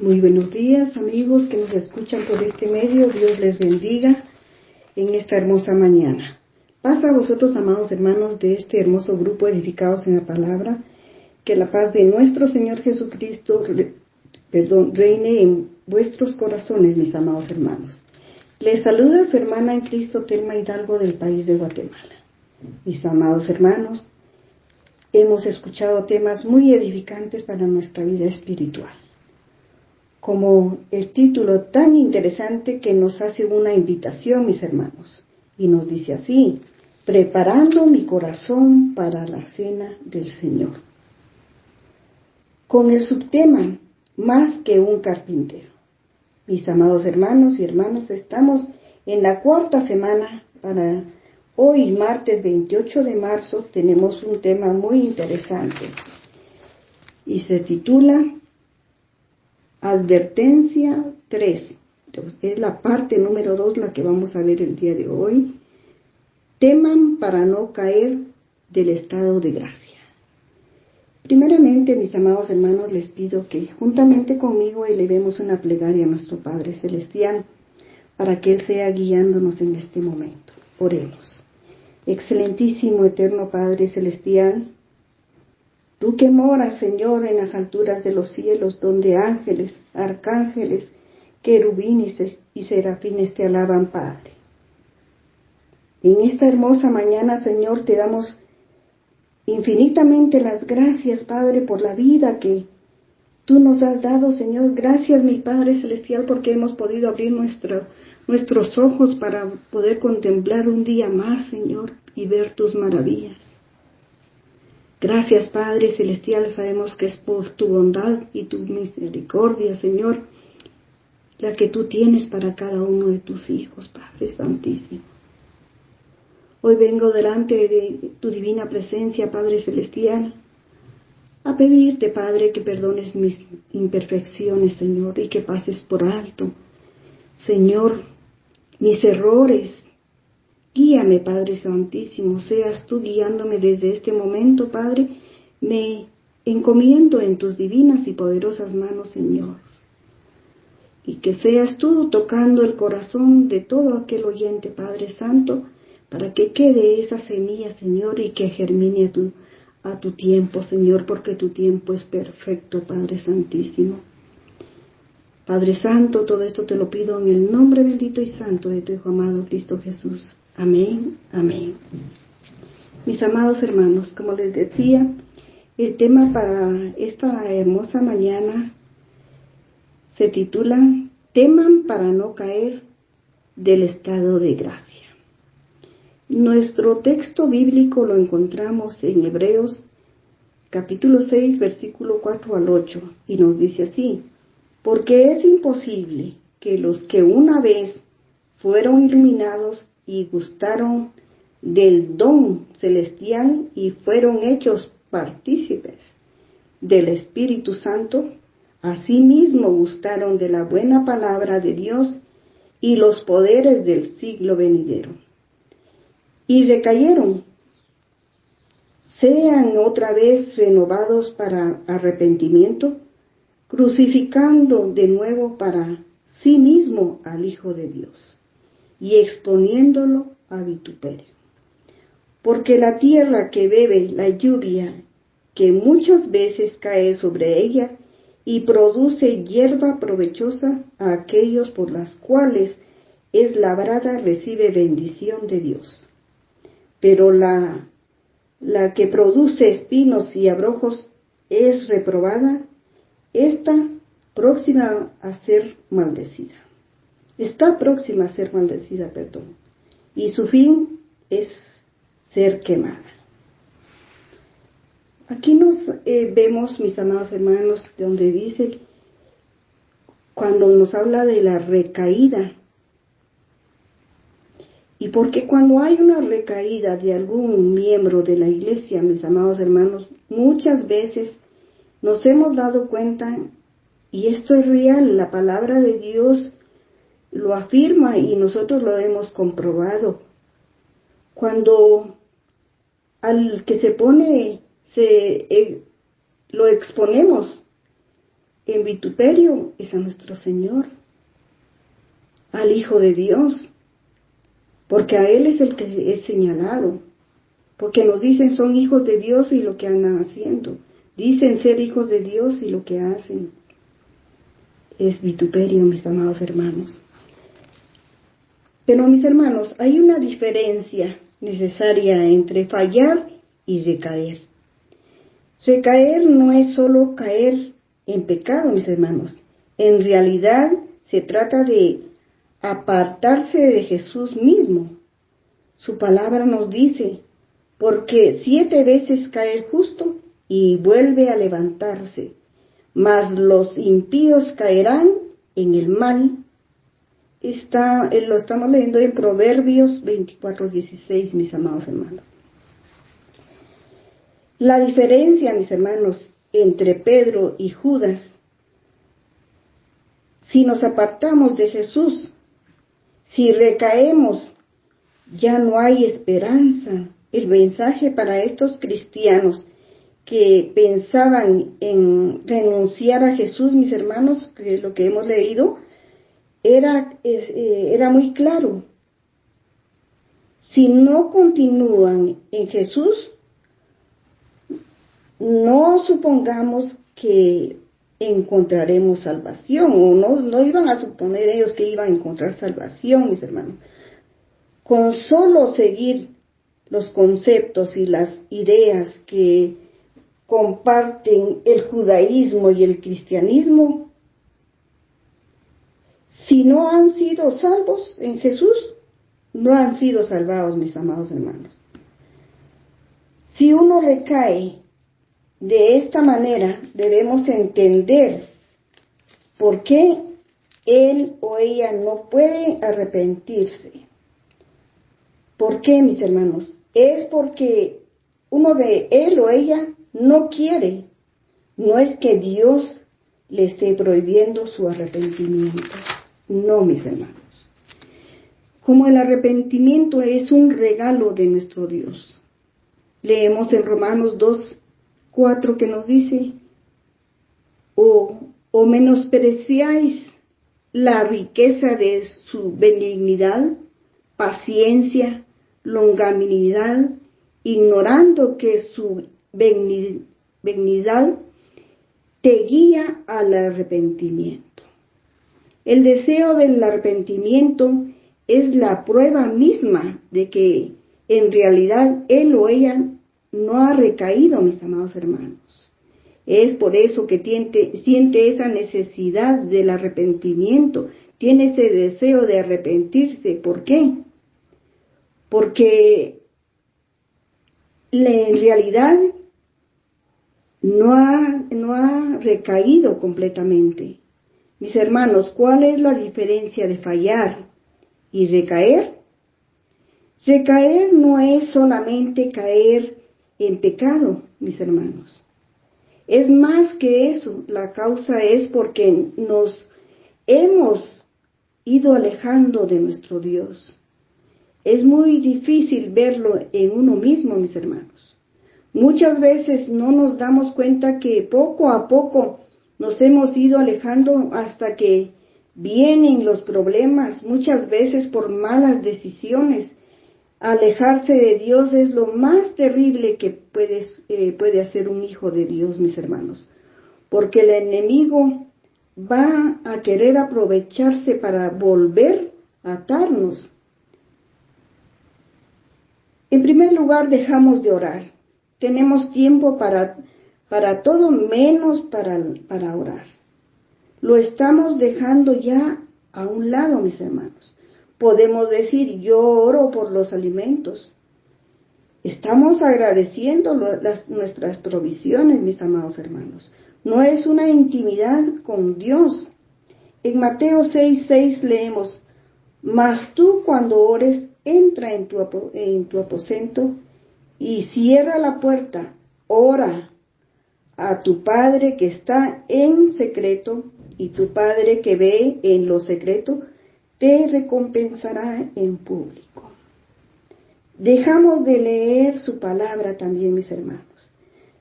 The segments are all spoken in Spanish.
Muy buenos días, amigos que nos escuchan por este medio. Dios les bendiga en esta hermosa mañana. Paz a vosotros, amados hermanos de este hermoso grupo edificados en la palabra. Que la paz de nuestro Señor Jesucristo reine en vuestros corazones, mis amados hermanos. Les saluda su hermana en Cristo, Telma Hidalgo, del país de Guatemala. Mis amados hermanos, hemos escuchado temas muy edificantes para nuestra vida espiritual, como el título tan interesante que nos hace una invitación, mis hermanos, y nos dice así: preparando mi corazón para la cena del Señor. Con el subtema, más que un carpintero. Mis amados hermanos y hermanas, estamos en la cuarta semana. Para hoy, martes 28 de marzo, tenemos un tema muy interesante y se titula Advertencia 3. Es la parte número 2 la que vamos a ver el día de hoy. Teman para no caer del estado de gracia. Primeramente, mis amados hermanos, les pido que juntamente conmigo elevemos una plegaria a nuestro Padre Celestial para que Él sea guiándonos en este momento. Oremos. Excelentísimo, eterno Padre Celestial, tú que moras, Señor, en las alturas de los cielos, donde ángeles, arcángeles, querubines y serafines te alaban, Padre. En esta hermosa mañana, Señor, te damos infinitamente las gracias, Padre, por la vida que tú nos has dado, Señor. Gracias, mi Padre Celestial, porque hemos podido abrir nuestros ojos para poder contemplar un día más, Señor, y ver tus maravillas. Gracias, Padre Celestial, sabemos que es por tu bondad y tu misericordia, Señor, la que tú tienes para cada uno de tus hijos, Padre Santísimo. Hoy vengo delante de tu divina presencia, Padre Celestial, a pedirte, Padre, que perdones mis imperfecciones, Señor, y que pases por alto, Señor, mis errores. Guíame, Padre Santísimo, seas tú guiándome desde este momento, Padre. Me encomiendo en tus divinas y poderosas manos, Señor. Y que seas tú tocando el corazón de todo aquel oyente, Padre Santo, para que quede esa semilla, Señor, y que germine a tu tiempo, Señor, porque tu tiempo es perfecto, Padre Santísimo. Padre Santo, todo esto te lo pido en el nombre bendito y santo de tu Hijo amado Cristo Jesús. Amén, amén. Mis amados hermanos, como les decía, el tema para esta hermosa mañana se titula Teman para no caer del estado de gracia. Nuestro texto bíblico lo encontramos en Hebreos capítulo 6, versículo 4 al 8, y nos dice así: porque es imposible que los que una vez fueron iluminados y gustaron del don celestial y fueron hechos partícipes del Espíritu Santo, asimismo gustaron de la buena palabra de Dios y los poderes del siglo venidero, y recayeron, sean otra vez renovados para arrepentimiento, crucificando de nuevo para sí mismo al Hijo de Dios y exponiéndolo a vituperio. Porque la tierra que bebe la lluvia que muchas veces cae sobre ella y produce hierba provechosa a aquellos por las cuales es labrada recibe bendición de Dios. Pero la que produce espinos y abrojos es reprobada, está próxima a ser maldecida. Y su fin es ser quemada. Aquí nos vemos, mis amados hermanos, donde dice, cuando nos habla de la recaída. Y porque cuando hay una recaída de algún miembro de la iglesia, mis amados hermanos, muchas veces nos hemos dado cuenta, y esto es real, la palabra de Dios lo afirma y nosotros lo hemos comprobado. Cuando al que se pone, lo exponemos, en vituperio es a nuestro Señor, al Hijo de Dios, porque a Él es el que es señalado, porque nos dicen son hijos de Dios y lo que andan haciendo, dicen ser hijos de Dios y lo que hacen es vituperio, mis amados hermanos. Pero mis hermanos, hay una diferencia necesaria entre fallar y recaer. Recaer no es solo caer en pecado, mis hermanos. En realidad se trata de apartarse de Jesús mismo. Su palabra nos dice, porque 7 veces cae el justo y vuelve a levantarse, mas los impíos caerán en el mal. Lo estamos leyendo en Proverbios 24:16, mis amados hermanos. La diferencia, mis hermanos, entre Pedro y Judas, si nos apartamos de Jesús, si recaemos, ya no hay esperanza. El mensaje para estos cristianos que pensaban en renunciar a Jesús, mis hermanos, que lo que hemos leído, era muy claro. Si no continúan en Jesús, no supongamos que encontraremos salvación, o no iban a suponer ellos que iban a encontrar salvación, mis hermanos. Con solo seguir los conceptos y las ideas que comparten el judaísmo y el cristianismo, si no han sido salvos en Jesús, no han sido salvados, mis amados hermanos. Si uno recae de esta manera, debemos entender por qué él o ella no puede arrepentirse. ¿Por qué, mis hermanos? Es porque uno de él o ella no quiere. No es que Dios le esté prohibiendo su arrepentimiento. No, mis hermanos. Como el arrepentimiento es un regalo de nuestro Dios. Leemos en Romanos 2:4 que nos dice, o menospreciáis la riqueza de su benignidad, paciencia, longanimidad, ignorando que su benignidad te guía al arrepentimiento. El deseo del arrepentimiento es la prueba misma de que en realidad él o ella no ha recaído, mis amados hermanos. Es por eso que siente esa necesidad del arrepentimiento, tiene ese deseo de arrepentirse. ¿Por qué? Porque en realidad no ha recaído completamente. Mis hermanos, ¿cuál es la diferencia de fallar y recaer? Recaer no es solamente caer en pecado, mis hermanos. Es más que eso. La causa es porque nos hemos ido alejando de nuestro Dios. Es muy difícil verlo en uno mismo, mis hermanos. Muchas veces no nos damos cuenta que poco a poco nos hemos ido alejando hasta que vienen los problemas, muchas veces por malas decisiones. Alejarse de Dios es lo más terrible que puede hacer un hijo de Dios, mis hermanos, porque el enemigo va a querer aprovecharse para volver a atarnos. En primer lugar, dejamos de orar. Tenemos tiempo para todo menos para orar. Lo estamos dejando ya a un lado, mis hermanos. Podemos decir, yo oro por los alimentos. Estamos agradeciendo nuestras provisiones, mis amados hermanos. No es una intimidad con Dios. En Mateo 6:6 leemos, mas tú cuando ores, entra en tu aposento y cierra la puerta, ora a tu Padre que está en secreto, y tu Padre que ve en lo secreto, te recompensará en público. Dejamos de leer su palabra también, mis hermanos.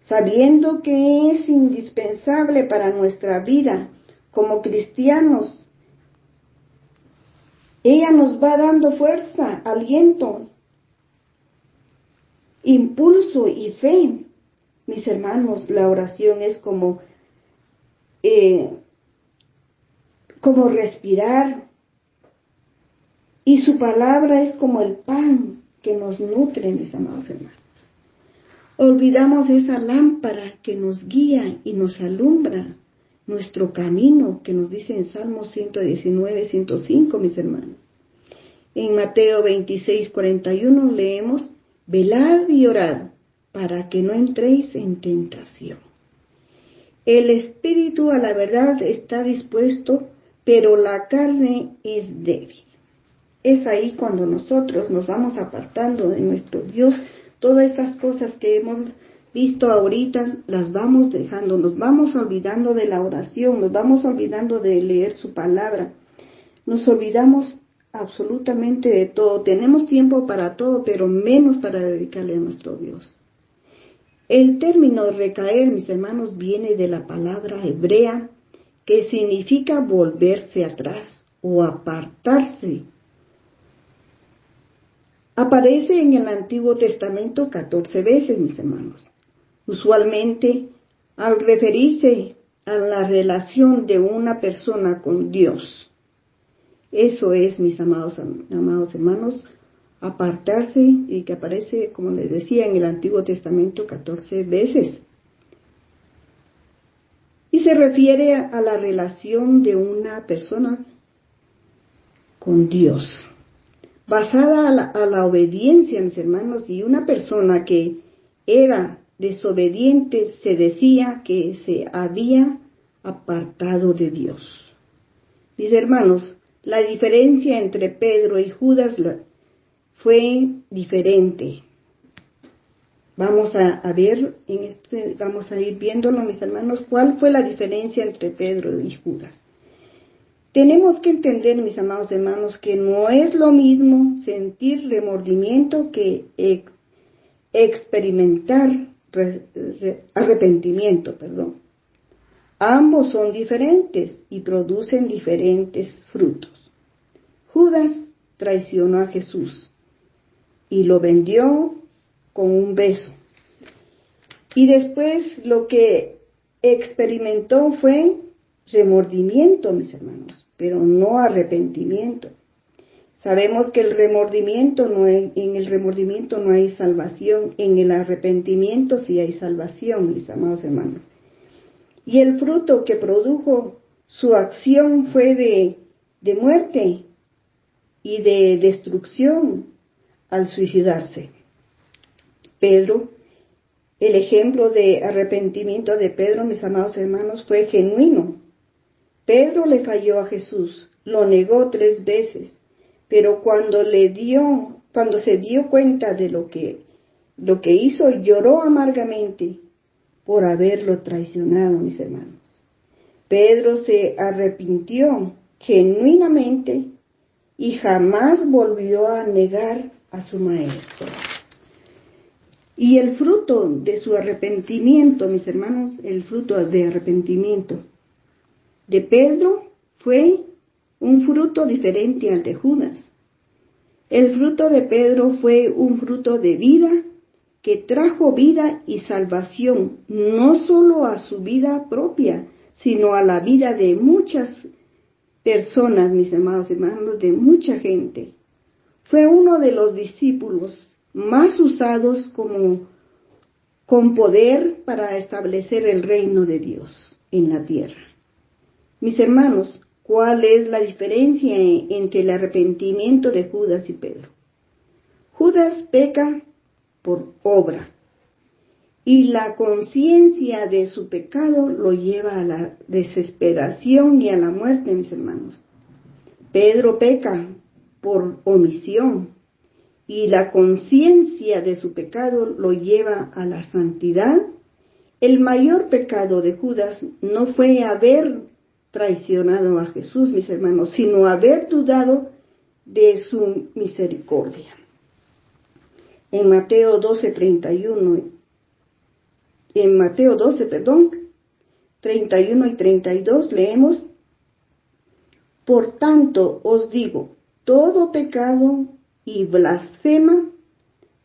sabiendo que es indispensable para nuestra vida como cristianos. Ella nos va dando fuerza, aliento, impulso y fe. Mis hermanos, la oración es como respirar, y su palabra es como el pan que nos nutre, mis amados hermanos. Olvidamos esa lámpara que nos guía y nos alumbra nuestro camino, que nos dice en Salmos 119, 105, mis hermanos. En Mateo 26, 41 leemos: velad y orad para que no entréis en tentación. El espíritu a la verdad está dispuesto, pero la carne es débil. Es ahí cuando nosotros nos vamos apartando de nuestro Dios. Todas estas cosas que hemos visto ahorita las vamos dejando, nos vamos olvidando de la oración, nos vamos olvidando de leer su palabra, nos olvidamos absolutamente de todo. Tenemos tiempo para todo, pero menos para dedicarle a nuestro Dios. El término recaer, mis hermanos, viene de la palabra hebrea que significa volverse atrás o apartarse. Aparece en el Antiguo Testamento 14 veces, mis hermanos. Usualmente, al referirse a la relación de una persona con Dios. Eso es, mis amados hermanos, apartarse, y que aparece, como les decía, en el Antiguo Testamento 14 veces. Y se refiere a la relación de una persona con Dios, basada a la obediencia, mis hermanos, y una persona que era desobediente se decía que se había apartado de Dios. Mis hermanos, la diferencia entre Pedro y Judas fue diferente. Vamos a ver, vamos a ir viéndolo, mis hermanos, cuál fue la diferencia entre Pedro y Judas. Tenemos que entender, mis amados hermanos, que no es lo mismo sentir remordimiento que experimentar arrepentimiento. Ambos son diferentes y producen diferentes frutos. Judas traicionó a Jesús y lo vendió con un beso. Y después lo que experimentó fue remordimiento, mis hermanos, pero no arrepentimiento. Sabemos que en el remordimiento no hay salvación, en el arrepentimiento sí hay salvación, mis amados hermanos. Y el fruto que produjo su acción fue de muerte y de destrucción al suicidarse. Pedro, el ejemplo de arrepentimiento de Pedro, mis amados hermanos, fue genuino. Pedro le falló a Jesús, lo negó 3 veces, pero cuando se dio cuenta de lo que hizo, lloró amargamente por haberlo traicionado, mis hermanos. Pedro se arrepintió genuinamente y jamás volvió a negar a su maestro. Y el fruto de su arrepentimiento, mis hermanos, el fruto de arrepentimiento de Pedro fue un fruto diferente al de Judas. El fruto de Pedro fue un fruto de vida que trajo vida y salvación, no solo a su vida propia, sino a la vida de muchas personas, mis amados hermanos, de mucha gente. Fue uno de los discípulos más usados con poder para establecer el reino de Dios en la tierra. Mis hermanos, ¿cuál es la diferencia entre el arrepentimiento de Judas y Pedro? Judas peca por obra, y la conciencia de su pecado lo lleva a la desesperación y a la muerte, mis hermanos. Pedro peca por omisión, y la conciencia de su pecado lo lleva a la santidad. El mayor pecado de Judas no fue haber traicionado a Jesús, mis hermanos, sino haber dudado de su misericordia. En Mateo 12:31 en Mateo 12, 31 y 32 leemos: por tanto os digo, todo pecado y blasfema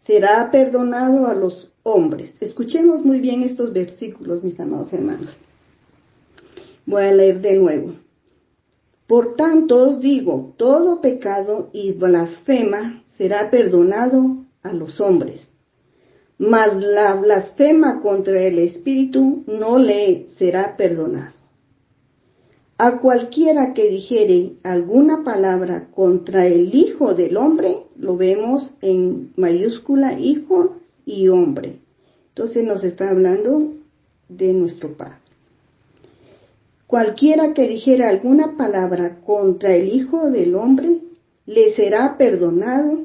será perdonado a los hombres. Escuchemos muy bien estos versículos, mis amados hermanos. Voy a leer de nuevo. Por tanto os digo, todo pecado y blasfema será perdonado a los hombres, mas la blasfema contra el Espíritu no le será perdonado. A cualquiera que dijere alguna palabra contra el Hijo del Hombre, lo vemos en mayúscula, Hijo y Hombre. Entonces nos está hablando de nuestro Padre. Cualquiera que dijera alguna palabra contra el Hijo del Hombre, le será perdonado.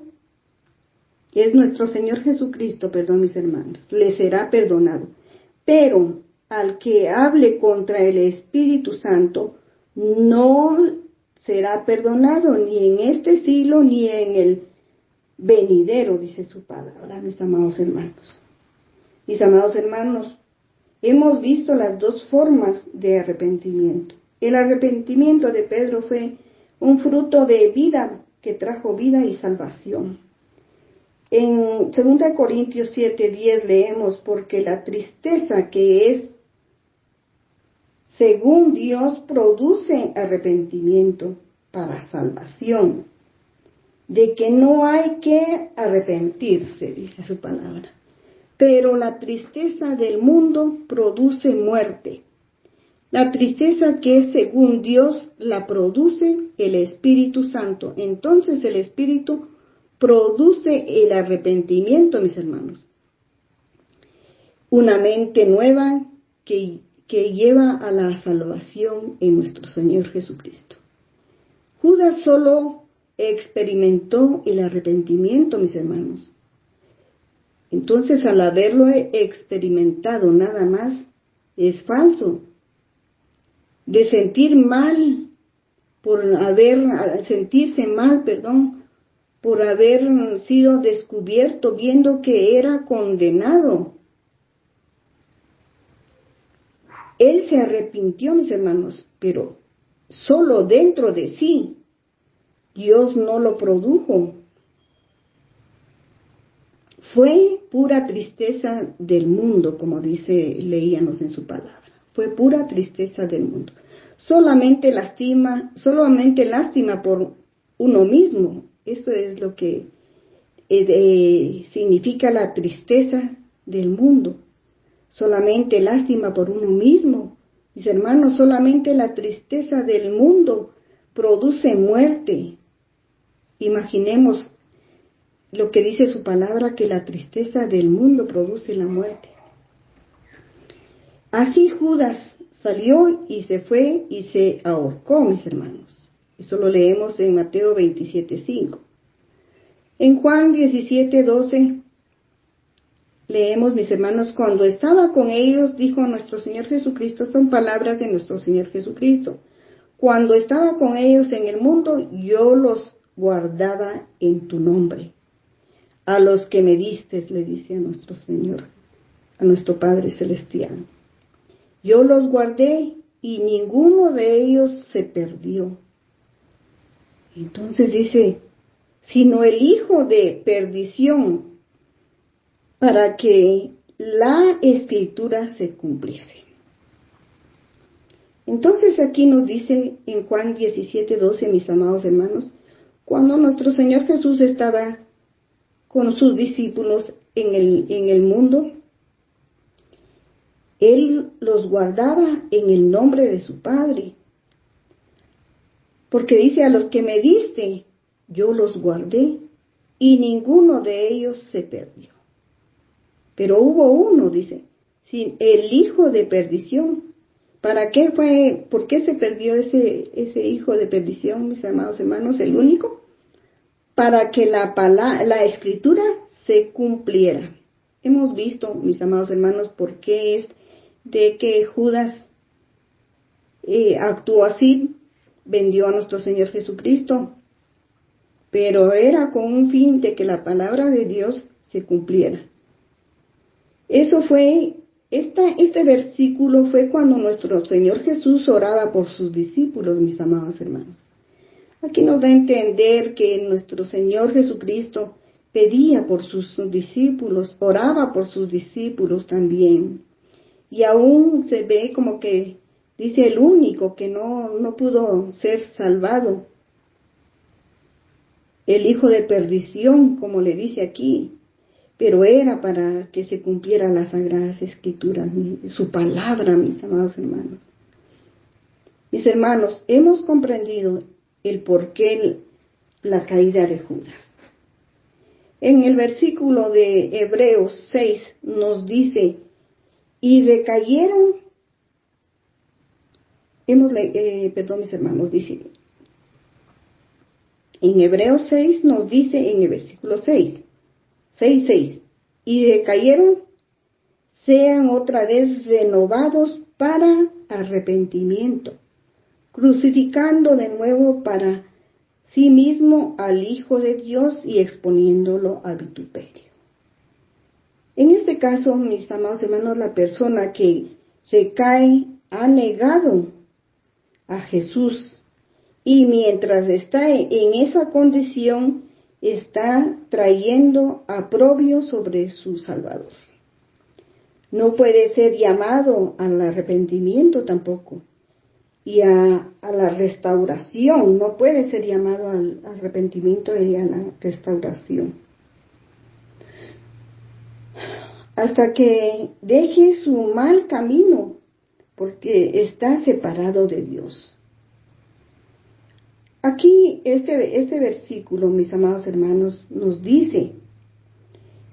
Es nuestro Señor Jesucristo, perdón mis hermanos, le será perdonado. Pero al que hable contra el Espíritu Santo, no será perdonado ni en este siglo ni en el venidero, dice su palabra, mis amados hermanos. Mis amados hermanos, hemos visto las dos formas de arrepentimiento. El arrepentimiento de Pedro fue un fruto de vida que trajo vida y salvación. En 2 Corintios 7:10 leemos: porque la tristeza que es según Dios produce arrepentimiento para salvación, de que no hay que arrepentirse, dice su palabra. Pero la tristeza del mundo produce muerte. La tristeza que es según Dios la produce el Espíritu Santo. Entonces el Espíritu produce el arrepentimiento, mis hermanos. Una mente nueva que lleva a la salvación en nuestro Señor Jesucristo. Judas solo experimentó el arrepentimiento, mis hermanos. Entonces, al haberlo experimentado nada más, es falso. De sentirse mal por haber sido descubierto viendo que era condenado. Él se arrepintió, mis hermanos, pero solo dentro de sí. Dios no lo produjo. Fue pura tristeza del mundo, como leíamos en su palabra. Fue pura tristeza del mundo. Solamente lástima por uno mismo. Eso es lo que significa la tristeza del mundo. Solamente lástima por uno mismo. Mis hermanos, solamente la tristeza del mundo produce muerte. Imaginemos lo que dice su palabra, que la tristeza del mundo produce la muerte. Así Judas salió y se fue y se ahorcó, mis hermanos. Eso lo leemos en Mateo 27:5. En Juan 17:12 leemos, mis hermanos: cuando estaba con ellos, dijo nuestro Señor Jesucristo, son palabras de nuestro Señor Jesucristo: cuando estaba con ellos en el mundo, yo los guardaba en tu nombre. A los que me diste, le dice a nuestro Señor, a nuestro Padre Celestial. Yo los guardé y ninguno de ellos se perdió. Entonces dice, sino el hijo de perdición, para que la Escritura se cumpliese. Entonces aquí nos dice en Juan 17:12, mis amados hermanos, cuando nuestro Señor Jesús estaba con sus discípulos en el mundo, Él los guardaba en el nombre de su Padre. Porque dice, a los que me diste, yo los guardé, y ninguno de ellos se perdió. Pero hubo uno, dice, el hijo de perdición. ¿Por qué se perdió ese hijo de perdición, mis amados hermanos, el único? Para que la Escritura se cumpliera. Hemos visto, mis amados hermanos, por qué es de que Judas actuó así, vendió a nuestro Señor Jesucristo, pero era con un fin de que la palabra de Dios se cumpliera. Eso fue Este versículo fue cuando nuestro Señor Jesús oraba por sus discípulos, mis amados hermanos. Aquí nos da a entender que nuestro Señor Jesucristo pedía por sus discípulos, oraba por sus discípulos también. Y aún se ve como que dice el único que no pudo ser salvado, el hijo de perdición, como le dice aquí, pero era para que se cumpliera las sagradas escrituras, su palabra, mis amados hermanos. Mis hermanos, hemos comprendido el porqué la caída de Judas. En el versículo de Hebreos 6 nos dice, y recayeron, mis hermanos, dice, en Hebreos 6 nos dice en el versículo 6, y recayeron, sean otra vez renovados para arrepentimiento, crucificando de nuevo para sí mismo al Hijo de Dios y exponiéndolo a vituperio. En este caso, mis amados hermanos, la persona que recae ha negado a Jesús y mientras está en esa condición, está trayendo aprobio sobre su Salvador. No puede ser llamado al arrepentimiento tampoco. Y a la restauración, no puede ser llamado al arrepentimiento y a la restauración. Hasta que deje su mal camino, porque está separado de Dios. Aquí este versículo, mis amados hermanos, nos dice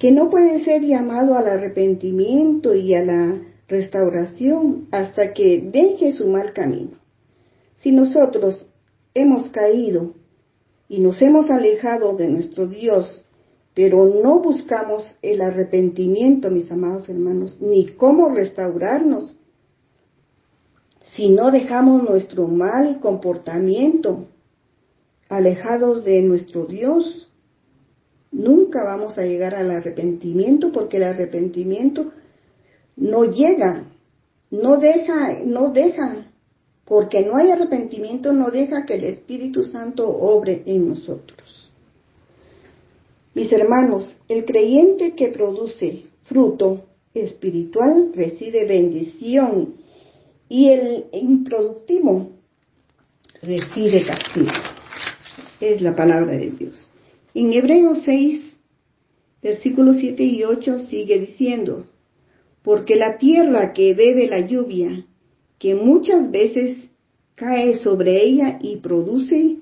que no puede ser llamado al arrepentimiento y a la restauración hasta que deje su mal camino. Si nosotros hemos caído y nos hemos alejado de nuestro Dios, pero no buscamos el arrepentimiento, mis amados hermanos, ni cómo restaurarnos, si no dejamos nuestro mal comportamiento, alejados de nuestro Dios, nunca vamos a llegar al arrepentimiento, porque el arrepentimiento no llega, no deja, porque no hay arrepentimiento, no deja que el Espíritu Santo obre en nosotros. Mis hermanos, el creyente que produce fruto espiritual recibe bendición y el improductivo recibe castigo. Es la palabra de Dios. En Hebreos 6, versículos 7 y 8 sigue diciendo, porque la tierra que bebe la lluvia, que muchas veces cae sobre ella y produce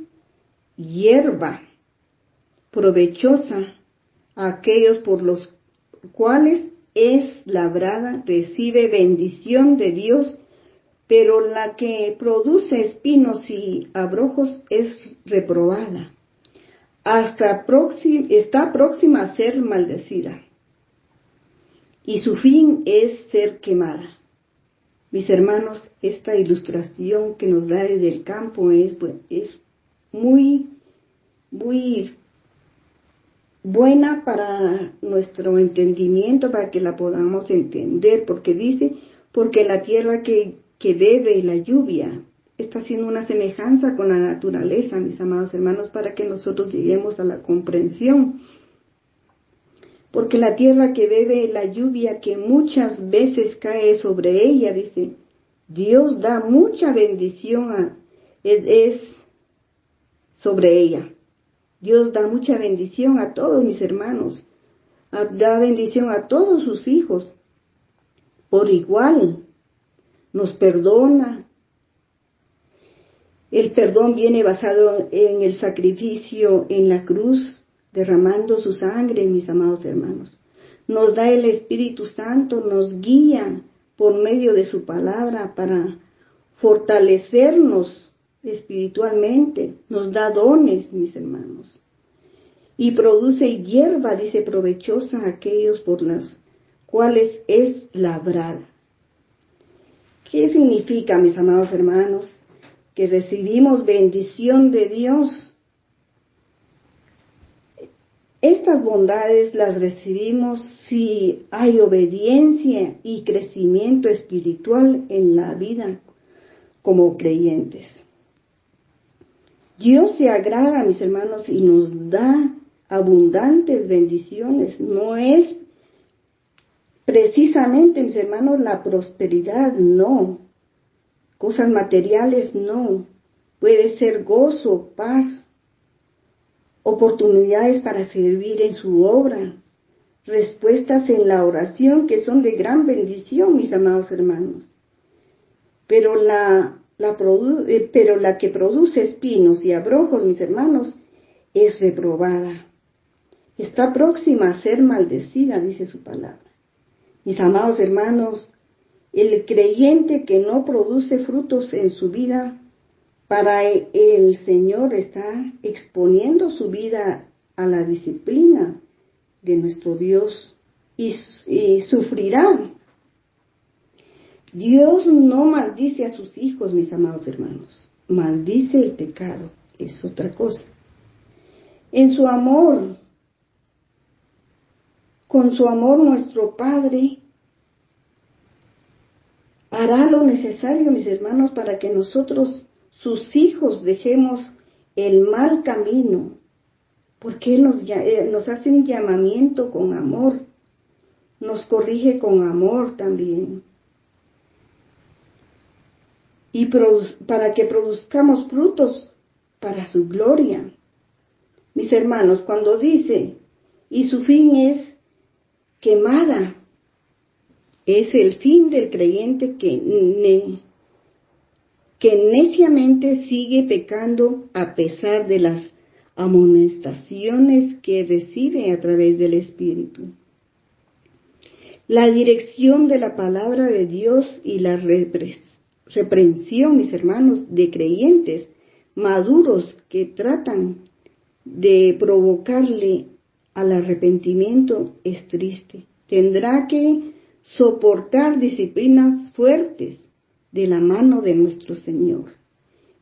hierba provechosa a aquellos por los cuales es labrada, recibe bendición de Dios, pero la que produce espinos y abrojos es reprobada, está próxima a ser maldecida, y su fin es ser quemada. Mis hermanos, esta ilustración que nos da desde el campo es muy, muy buena para nuestro entendimiento, para que la podamos entender, porque dice, porque la tierra que bebe la lluvia está haciendo una semejanza con la naturaleza, mis amados hermanos, para que nosotros lleguemos a la comprensión. Porque la tierra que bebe la lluvia que muchas veces cae sobre ella, dice, Dios da mucha bendición es sobre ella. Dios da mucha bendición a todos mis hermanos, da bendición a todos sus hijos, por igual, nos perdona. El perdón viene basado en el sacrificio en la cruz, derramando su sangre, mis amados hermanos. Nos da el Espíritu Santo, nos guía por medio de su palabra para fortalecernos espiritualmente. Nos da dones, mis hermanos. Y produce hierba, dice, provechosa a aquellos por las cuales es labrada. ¿Qué significa, mis amados hermanos? Que recibimos bendición de Dios. Estas bondades las recibimos si hay obediencia y crecimiento espiritual en la vida como creyentes. Dios se agrada, mis hermanos, y nos da abundantes bendiciones. No es precisamente, mis hermanos, la prosperidad, no. Cosas materiales, no. Puede ser gozo, paz, oportunidades para servir en su obra, respuestas en la oración que son de gran bendición, mis amados hermanos. Pero la que produce espinos y abrojos, mis hermanos, es reprobada. Está próxima a ser maldecida, dice su palabra. Mis amados hermanos, el creyente que no produce frutos en su vida, para el Señor está exponiendo su vida a la disciplina de nuestro Dios y sufrirá. Dios no maldice a sus hijos, mis amados hermanos. Maldice el pecado, es otra cosa. En su amor, con su amor nuestro Padre hará lo necesario, mis hermanos, para que nosotros, sus hijos, dejemos el mal camino, porque Él nos hace un llamamiento con amor, nos corrige con amor también, y para que produzcamos frutos para su gloria. Mis hermanos, cuando dice, y su fin es quemada, es el fin del creyente que neciamente sigue pecando a pesar de las amonestaciones que recibe a través del Espíritu. La dirección de la palabra de Dios y la reprensión, mis hermanos, de creyentes maduros que tratan de provocarle al arrepentimiento es triste. Tendrá que soportar disciplinas fuertes de la mano de nuestro Señor.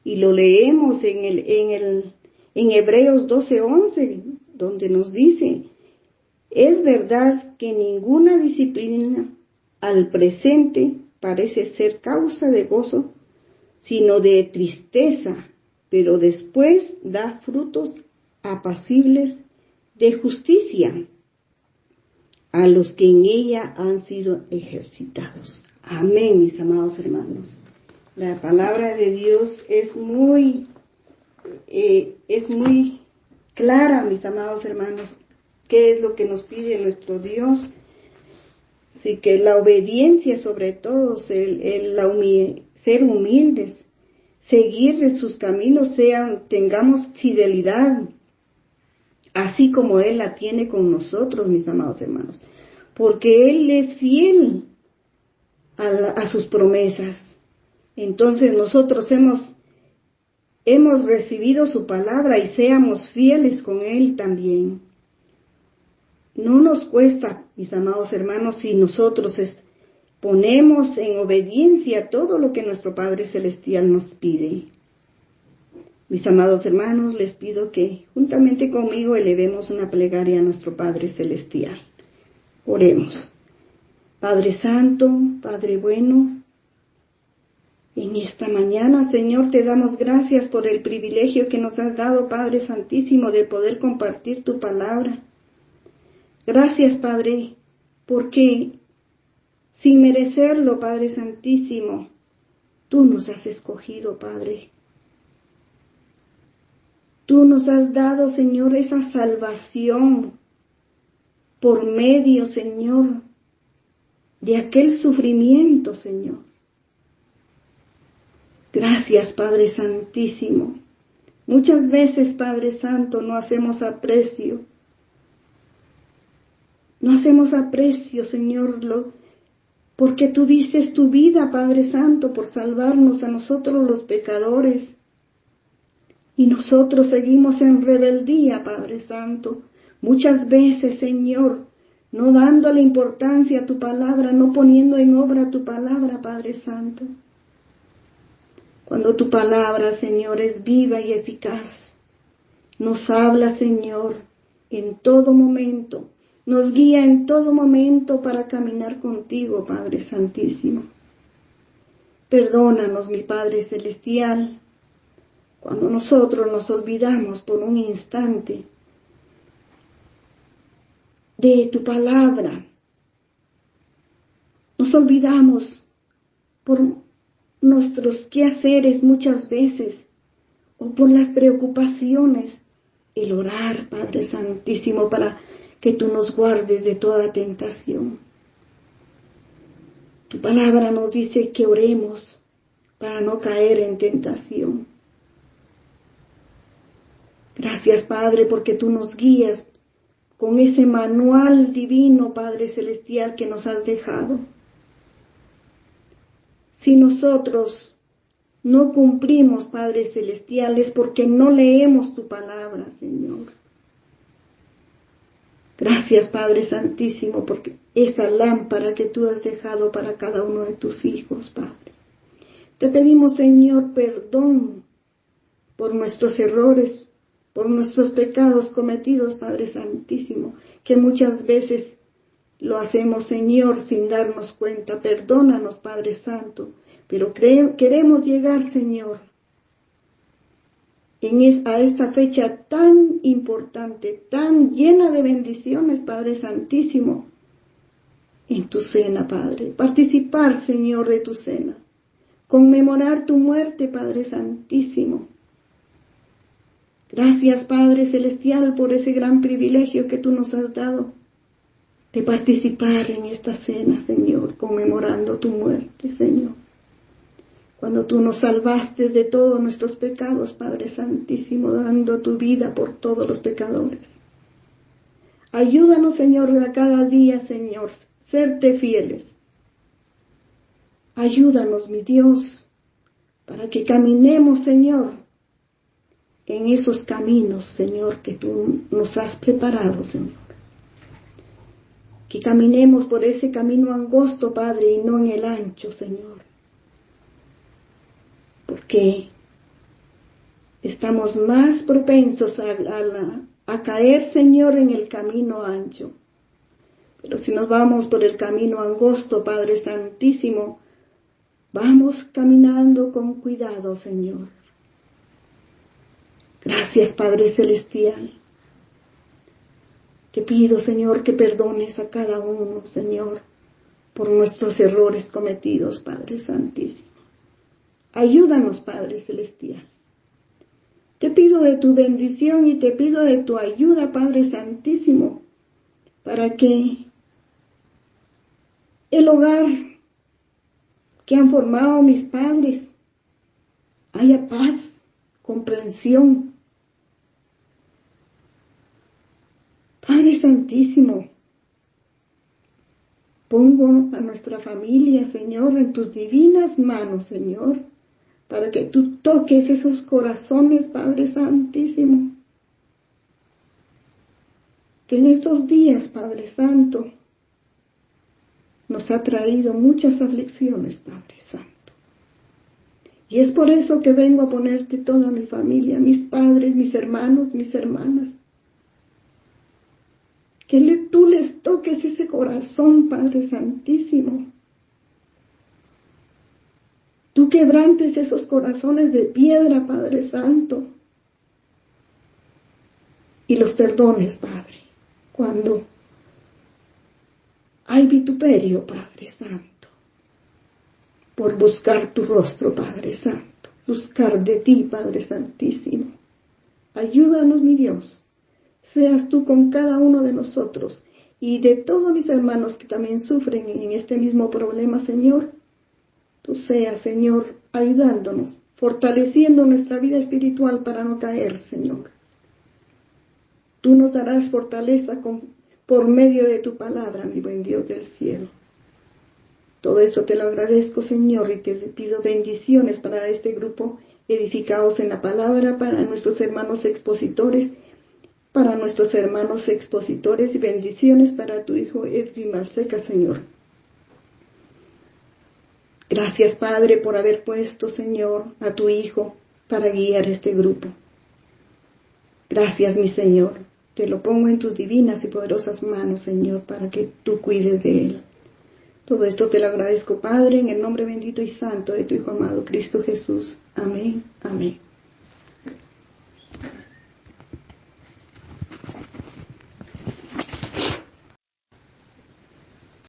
Y lo leemos en Hebreos 12:11, donde nos dice, es verdad que ninguna disciplina al presente parece ser causa de gozo, sino de tristeza, pero después da frutos apacibles de justicia a los que en ella han sido ejercitados. Amén, mis amados hermanos. La palabra de Dios es muy clara, mis amados hermanos, qué es lo que nos pide nuestro Dios. Así que la obediencia, sobre todo, ser humildes, seguir sus caminos, tengamos fidelidad, así como Él la tiene con nosotros, mis amados hermanos, porque Él es fiel a sus promesas. Entonces nosotros hemos recibido su palabra y seamos fieles con Él también. No nos cuesta, mis amados hermanos, si nosotros ponemos en obediencia todo lo que nuestro Padre Celestial nos pide. Mis amados hermanos, les pido que juntamente conmigo elevemos una plegaria a nuestro Padre Celestial. Oremos. Padre Santo, Padre bueno, en esta mañana, Señor, te damos gracias por el privilegio que nos has dado, Padre Santísimo, de poder compartir tu palabra. Gracias, Padre, porque sin merecerlo, Padre Santísimo, tú nos has escogido, Padre. Tú nos has dado, Señor, esa salvación por medio, Señor, de aquel sufrimiento, Señor. Gracias, Padre Santísimo. Muchas veces, Padre Santo, no hacemos aprecio. No hacemos aprecio, Señor, porque tú diste tu vida, Padre Santo, por salvarnos a nosotros los pecadores. Y nosotros seguimos en rebeldía, Padre Santo. Muchas veces, Señor, no dándole importancia a tu palabra, no poniendo en obra tu palabra, Padre Santo. Cuando tu palabra, Señor, es viva y eficaz, nos habla, Señor, en todo momento. Nos guía en todo momento para caminar contigo, Padre Santísimo. Perdónanos, mi Padre Celestial, cuando nosotros nos olvidamos por un instante de tu palabra. Nos olvidamos por nuestros quehaceres muchas veces o por las preocupaciones, el orar, Padre Santísimo, para que tú nos guardes de toda tentación. Tu palabra nos dice que oremos para no caer en tentación. Gracias, Padre, porque tú nos guías con ese manual divino, Padre Celestial, que nos has dejado. Si nosotros no cumplimos, Padre Celestial, es porque no leemos tu palabra, Señor. Gracias, Padre Santísimo, porque esa lámpara que tú has dejado para cada uno de tus hijos, Padre. Te pedimos, Señor, perdón por nuestros errores, por nuestros pecados cometidos, Padre Santísimo, que muchas veces lo hacemos, Señor, sin darnos cuenta. Perdónanos, Padre Santo, pero queremos llegar, Señor, a esta fecha tan importante, tan llena de bendiciones, Padre Santísimo, en tu cena, Padre. Participar, Señor, de tu cena. Conmemorar tu muerte, Padre Santísimo. Gracias, Padre Celestial, por ese gran privilegio que tú nos has dado de participar en esta cena, Señor, conmemorando tu muerte, Señor. Cuando tú nos salvaste de todos nuestros pecados, Padre Santísimo, dando tu vida por todos los pecadores. Ayúdanos, Señor, a cada día, Señor, serte fieles. Ayúdanos, mi Dios, para que caminemos, Señor, en esos caminos, Señor, que tú nos has preparado, Señor. Que caminemos por ese camino angosto, Padre, y no en el ancho, Señor. Porque estamos más propensos a caer, Señor, en el camino ancho. Pero si nos vamos por el camino angosto, Padre Santísimo, vamos caminando con cuidado, Señor. Gracias, Padre Celestial. Te pido, Señor, que perdones a cada uno, Señor, por nuestros errores cometidos, Padre Santísimo. Ayúdanos, Padre Celestial. Te pido de tu bendición y te pido de tu ayuda, Padre Santísimo, para que el hogar que han formado mis padres haya paz, comprensión. Padre Santísimo, pongo a nuestra familia, Señor, en tus divinas manos, Señor, para que tú toques esos corazones, Padre Santísimo, que en estos días, Padre Santo, nos ha traído muchas aflicciones, Padre Santo. Y es por eso que vengo a ponerte toda mi familia, mis padres, mis hermanos, mis hermanas. Que tú les toques ese corazón, Padre Santísimo. Tú quebrantes esos corazones de piedra, Padre Santo. Y los perdones, Padre, cuando hay vituperio, Padre Santo, por buscar tu rostro, Padre Santo, buscar de ti, Padre Santísimo. Ayúdanos, mi Dios, seas tú con cada uno de nosotros y de todos mis hermanos que también sufren en este mismo problema, Señor. Tú seas, Señor, ayudándonos, fortaleciendo nuestra vida espiritual para no caer, Señor. Tú nos darás fortaleza por medio de tu palabra, mi buen Dios del cielo. Todo esto te lo agradezco, Señor, y te pido bendiciones para este grupo edificados en la palabra, para nuestros hermanos expositores, y bendiciones para tu hijo Edwin Malseca, Señor. Gracias, Padre, por haber puesto, Señor, a tu hijo para guiar este grupo. Gracias, mi Señor. Te lo pongo en tus divinas y poderosas manos, Señor, para que tú cuides de él. Todo esto te lo agradezco, Padre, en el nombre bendito y santo de tu Hijo amado, Cristo Jesús. Amén. Amén.